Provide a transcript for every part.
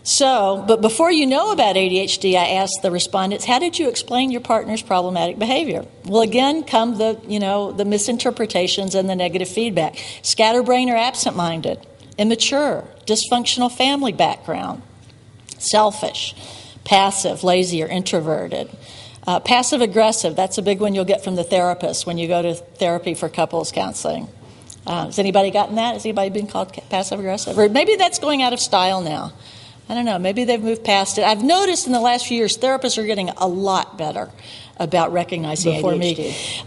So, but before you know about ADHD, I asked the respondents, how did you explain your partner's problematic behavior? Well, again, come the misinterpretations and the negative feedback. Scatterbrain or absent-minded, immature, dysfunctional family background, selfish, passive, lazy, or introverted. Passive-aggressive, that's a big one you'll get from the therapist when you go to therapy for couples counseling. Has anybody gotten that? Has anybody been called passive-aggressive? Or maybe that's going out of style now. I don't know. Maybe they've moved past it. I've noticed in the last few years, therapists are getting a lot better about recognizing ADHD.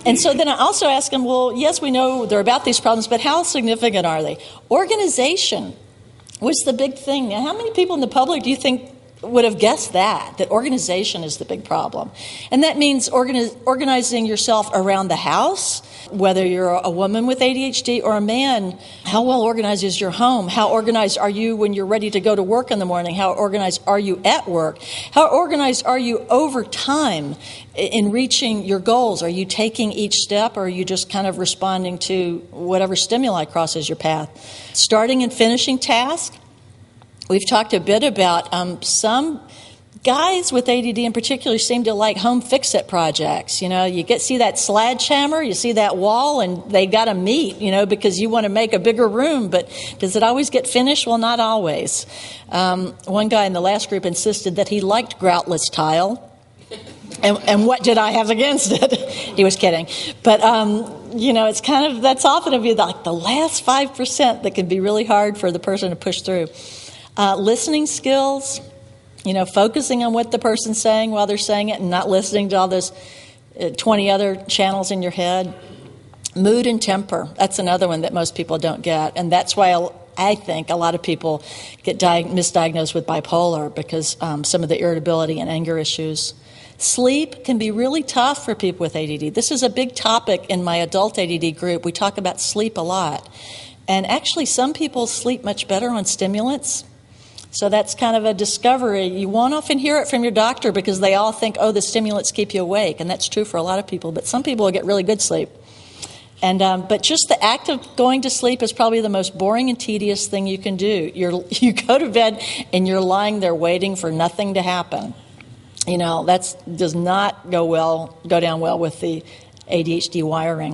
And so then I also ask them, well, yes, we know they're about these problems, but how significant are they? Organization was the big thing. Now, how many people in the public do you think would have guessed that organization is the big problem? And that means organizing yourself around the house, whether you're a woman with ADHD or a man. How well organized is your home? How organized are you when you're ready to go to work in the morning? How organized are you at work? How organized are you over time in reaching your goals? Are you taking each step, or are you just kind of responding to whatever stimuli crosses your path? Starting and finishing tasks. We've talked a bit about some guys with ADD in particular seem to like home fix-it projects. You know, you see that sledgehammer, you see that wall, and they got to meet, because you want to make a bigger room. But does it always get finished? Well, not always. One guy in the last group insisted that he liked groutless tile. And what did I have against it? He was kidding. But, it's kind of, that's often like the last 5% that can be really hard for the person to push through. Listening skills, focusing on what the person's saying while they're saying it and not listening to all those 20 other channels in your head. Mood and temper, that's another one that most people don't get. And that's why I think a lot of people get misdiagnosed with bipolar, because some of the irritability and anger issues. Sleep can be really tough for people with ADD. This is a big topic in my adult ADD group. We talk about sleep a lot. And actually, some people sleep much better on stimulants. So that's kind of a discovery. You won't often hear it from your doctor because they all think, the stimulants keep you awake. And that's true for a lot of people. But some people will get really good sleep. And but just the act of going to sleep is probably the most boring and tedious thing you can do. You go to bed and you're lying there waiting for nothing to happen. That does not go down well with the ADHD wiring.